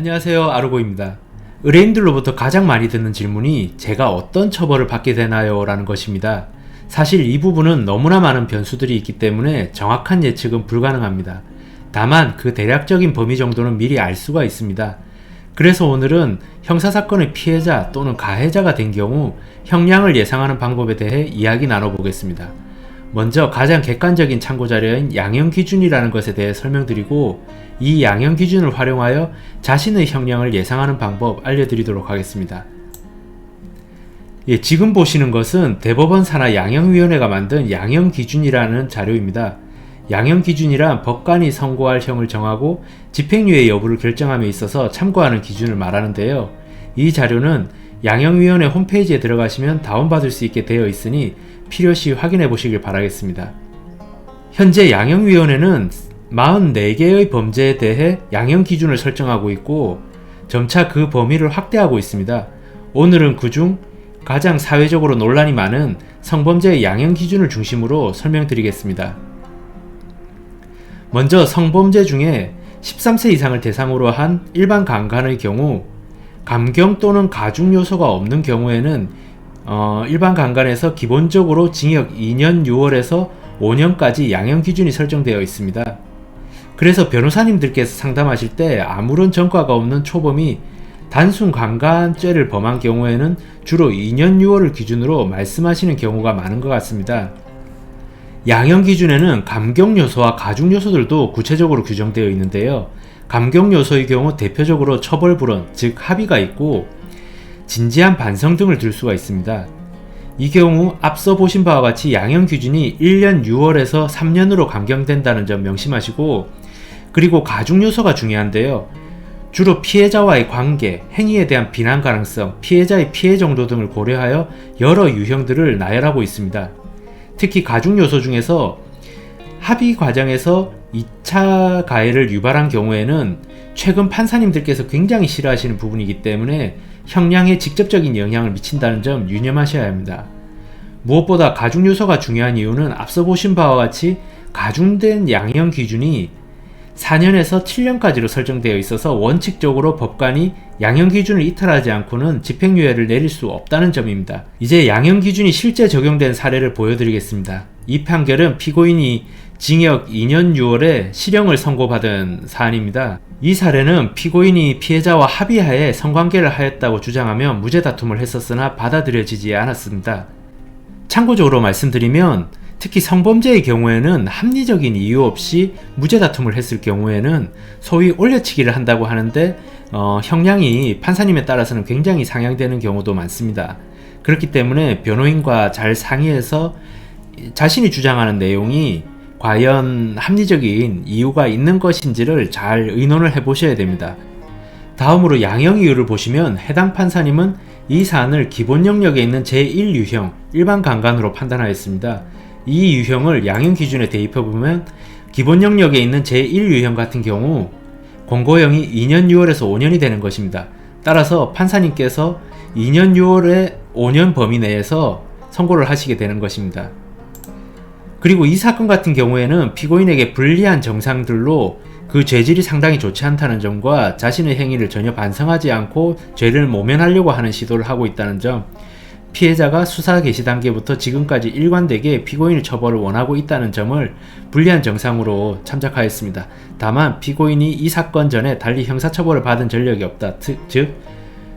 안녕하세요, 아르고입니다. 의뢰인들로부터 가장 많이 듣는 질문이 제가 어떤 처벌을 받게 되나요? 라는 것입니다. 사실 이 부분은 너무나 많은 변수들이 있기 때문에 정확한 예측은 불가능합니다. 다만 그 대략적인 범위 정도는 미리 알 수가 있습니다. 그래서 오늘은 형사사건의 피해자 또는 가해자가 된 경우 형량을 예상하는 방법에 대해 이야기 나눠보겠습니다. 먼저 가장 객관적인 참고자료인 양형기준이라는 것에 대해 설명드리고 이 양형기준을 활용하여 자신의 형량을 예상하는 방법 알려드리도록 하겠습니다. 지금 보시는 것은 대법원 산하 양형위원회가 만든 양형기준이라는 자료입니다. 양형기준이란 법관이 선고할 형을 정하고 집행유예 여부를 결정함에 있어서 참고하는 기준을 말하는데요. 이 자료는 양형위원회 홈페이지에 들어가시면 다운받을 수 있게 되어 있으니 필요시 확인해 보시길 바라겠습니다. 현재 양형위원회는 44개의 범죄에 대해 양형기준을 설정하고 있고 점차 그 범위를 확대하고 있습니다. 오늘은 그중 가장 사회적으로 논란이 많은 성범죄의 양형기준을 중심으로 설명드리겠습니다. 먼저 성범죄 중에 13세 이상을 대상으로 한 일반 강간의 경우 감경 또는 가중 요소가 없는 경우에는 일반 강간에서 기본적으로 징역 2년 6월에서 5년까지 양형기준이 설정되어 있습니다. 그래서 변호사님들께서 상담하실 때 아무런 전과가 없는 초범이 단순 강간죄를 범한 경우에는 주로 2년 6월을 기준으로 말씀하시는 경우가 많은 것 같습니다. 양형기준에는 감경요소와 가중요소들도 구체적으로 규정되어 있는데요. 감경요소의 경우 대표적으로 처벌불원, 즉 합의가 있고 진지한 반성 등을 들 수가 있습니다. 이 경우 앞서 보신 바와 같이 양형기준이 1년 6월에서 3년으로 감경된다는 점 명심하시고, 그리고 가중요소가 중요한데요. 주로 피해자와의 관계, 행위에 대한 비난 가능성, 피해자의 피해 정도 등을 고려하여 여러 유형들을 나열하고 있습니다. 특히 가중요소 중에서 합의 과정에서 2차 가해를 유발한 경우에는 최근 판사님들께서 굉장히 싫어하시는 부분이기 때문에 형량에 직접적인 영향을 미친다는 점 유념하셔야 합니다. 무엇보다 가중요소가 중요한 이유는 앞서 보신 바와 같이 가중된 양형 기준이 4년에서 7년까지로 설정되어 있어서 원칙적으로 법관이 양형 기준을 이탈하지 않고는 집행유예를 내릴 수 없다는 점입니다. 이제 양형 기준이 실제 적용된 사례를 보여드리겠습니다. 이 판결은 피고인이 징역 2년 6월에 실형을 선고받은 사안입니다. 이 사례는 피고인이 피해자와 합의하에 성관계를 하였다고 주장하며 무죄 다툼을 했었으나 받아들여지지 않았습니다. 참고적으로 말씀드리면 특히 성범죄의 경우에는 합리적인 이유 없이 무죄 다툼을 했을 경우에는 소위 올려치기를 한다고 하는데 형량이 판사님에 따라서는 굉장히 상향되는 경우도 많습니다. 그렇기 때문에 변호인과 잘 상의해서 자신이 주장하는 내용이 과연 합리적인 이유가 있는 것인지를 잘 의논을 해보셔야 됩니다. 다음으로 양형 이유를 보시면 해당 판사님은 이 사안을 기본 영역에 있는 제1유형 일반 강간으로 판단하였습니다. 이 유형을 양형 기준에 대입해보면 기본 영역에 있는 제1유형 같은 경우 공고형이 2년 6월에서 5년이 되는 것입니다. 따라서 판사님께서 2년 6월에 5년 범위 내에서 선고를 하시게 되는 것입니다. 그리고 이 사건 같은 경우에는 피고인에게 불리한 정황들로 그 죄질이 상당히 좋지 않다는 점과 자신의 행위를 전혀 반성하지 않고 죄를 모면하려고 하는 시도를 하고 있다는 점, 피해자가 수사 개시 단계부터 지금까지 일관되게 피고인의 처벌을 원하고 있다는 점을 불리한 정황으로 참작하였습니다. 다만 피고인이 이 사건 전에 달리 형사처벌을 받은 전력이 없다, 즉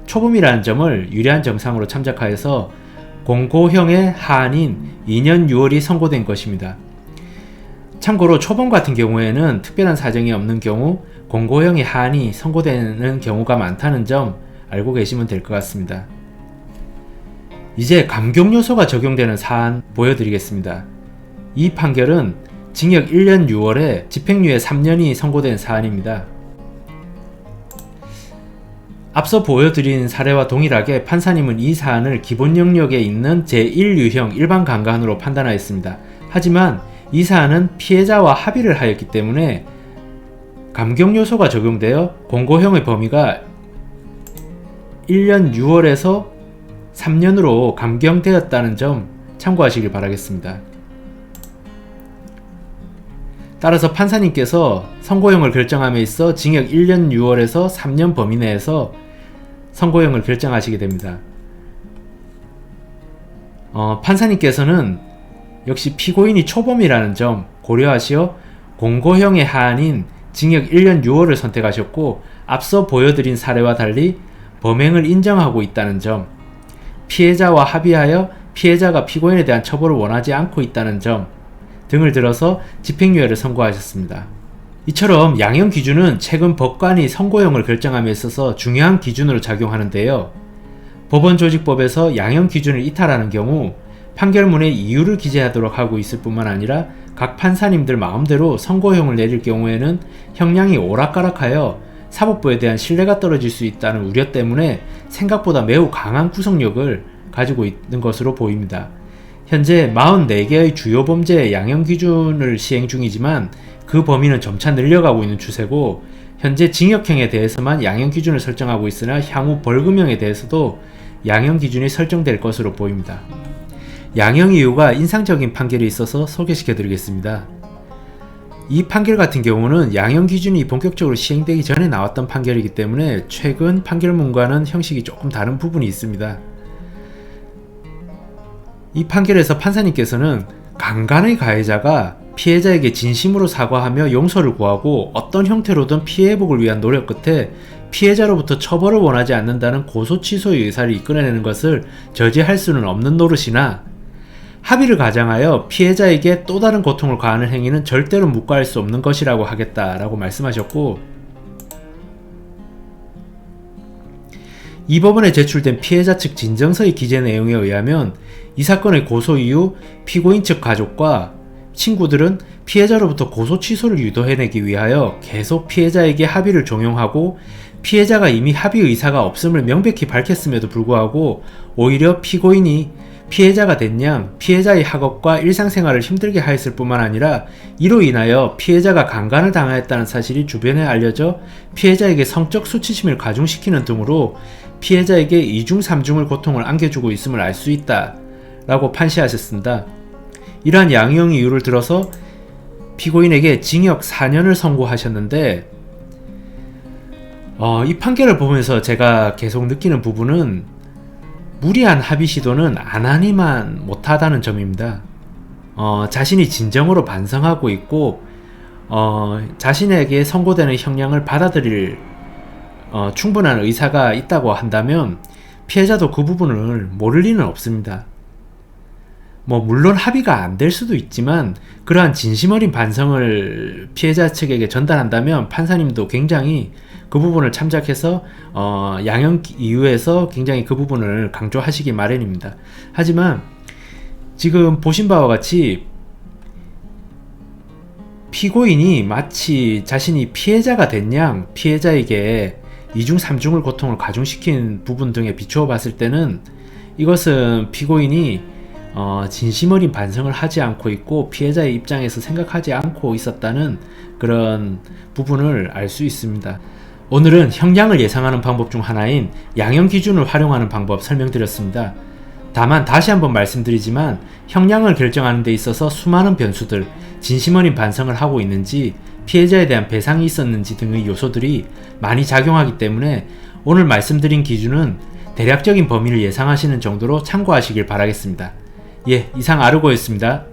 초범이라는 점을 유리한 정황으로 참작하여서 공고형의 하한인 2년 6월이 선고된 것입니다. 참고로 초범 같은 경우에는 특별한 사정이 없는 경우 공고형의 하한이 선고되는 경우가 많다는 점 알고 계시면 될 것 같습니다. 이제 감경요소가 적용되는 사안 보여드리겠습니다. 이 판결은 징역 1년 6월에 집행유예 3년이 선고된 사안입니다. 앞서 보여드린 사례와 동일하게 판사님은 이 사안을 기본 영역에 있는 제1유형 일반 강간으로 판단하였습니다. 하지만 이 사안은 피해자와 합의를 하였기 때문에 감경요소가 적용되어 공고형의 범위가 1년 6월에서 3년으로 감경되었다는 점 참고하시길 바라겠습니다. 따라서 판사님께서 선고형을 결정함에 있어 징역 1년 6월에서 3년 범위 내에서 선고형을 결정하시게 됩니다. 판사님께서는 역시 피고인이 초범이라는 점 고려하시어 공고형의 하한인 징역 1년 6월을 선택하셨고, 앞서 보여드린 사례와 달리 범행을 인정하고 있다는 점, 피해자와 합의하여 피해자가 피고인에 대한 처벌을 원하지 않고 있다는 점 등을 들어서 집행유예를 선고하셨습니다. 이처럼 양형 기준은 최근 법관이 선고형을 결정함에 있어서 중요한 기준으로 작용하는데요. 법원조직법에서 양형 기준을 이탈하는 경우 판결문에 이유를 기재하도록 하고 있을 뿐만 아니라 각 판사님들 마음대로 선고형을 내릴 경우에는 형량이 오락가락하여 사법부에 대한 신뢰가 떨어질 수 있다는 우려 때문에 생각보다 매우 강한 구속력을 가지고 있는 것으로 보입니다. 현재 44개의 주요 범죄의 양형 기준을 시행 중이지만 그 범위는 점차 늘려가고 있는 추세고, 현재 징역형에 대해서만 양형 기준을 설정하고 있으나 향후 벌금형에 대해서도 양형 기준이 설정될 것으로 보입니다. 양형 이유가 인상적인 판결이 있어서 소개시켜 드리겠습니다. 이 판결 같은 경우는 양형 기준이 본격적으로 시행되기 전에 나왔던 판결이기 때문에 최근 판결문과는 형식이 조금 다른 부분이 있습니다. 이 판결에서 판사님께서는 강간의 가해자가 피해자에게 진심으로 사과하며 용서를 구하고 어떤 형태로든 피해 회복을 위한 노력 끝에 피해자로부터 처벌을 원하지 않는다는 고소 취소의 의사를 이끌어내는 것을 저지할 수는 없는 노릇이나, 합의를 가장하여 피해자에게 또 다른 고통을 가하는 행위는 절대로 묵과할 수 없는 것이라고 하겠다라고 말씀하셨고, 이 법원에 제출된 피해자 측 진정서의 기재 내용에 의하면 이 사건의 고소 이후 피고인 측 가족과 친구들은 피해자로부터 고소 취소를 유도해내기 위하여 계속 피해자에게 합의를 종용하고, 피해자가 이미 합의 의사가 없음을 명백히 밝혔음에도 불구하고 오히려 피고인이 피해자가 된 양 피해자의 학업과 일상생활을 힘들게 하였을 뿐만 아니라 이로 인하여 피해자가 강간을 당하였다는 사실이 주변에 알려져 피해자에게 성적 수치심을 가중시키는 등으로 피해자에게 2중 3중을 고통을 안겨주고 있음을 알 수 있다 라고 판시하셨습니다. 이러한 양형 이유를 들어서 피고인에게 징역 4년을 선고하셨는데, 이 판결을 보면서 제가 계속 느끼는 부분은 무리한 합의 시도는 안 하니만 못하다는 점입니다. 자신이 진정으로 반성하고 있고 자신에게 선고되는 형량을 받아들일 충분한 의사가 있다고 한다면 피해자도 그 부분을 모를 리는 없습니다. 물론 합의가 안 될 수도 있지만 그러한 진심 어린 반성을 피해자 측에게 전달한다면 판사님도 굉장히 그 부분을 참작해서 양형 이유에서 굉장히 그 부분을 강조하시기 마련입니다. 하지만 지금 보신 바와 같이 피고인이 마치 자신이 피해자가 된 양 피해자에게 2중 3중을 고통을 가중시킨 부분 등에 비추어 봤을 때는 이것은 피고인이 진심 어린 반성을 하지 않고 있고 피해자의 입장에서 생각하지 않고 있었다는 그런 부분을 알 수 있습니다. 오늘은 형량을 예상하는 방법 중 하나인 양형 기준을 활용하는 방법 설명드렸습니다. 다만 다시 한번 말씀드리지만 형량을 결정하는 데 있어서 수많은 변수들, 진심 어린 반성을 하고 있는지, 피해자에 대한 배상이 있었는지 등의 요소들이 많이 작용하기 때문에 오늘 말씀드린 기준은 대략적인 범위를 예상하시는 정도로 참고하시길 바라겠습니다. 이상 아르고였습니다.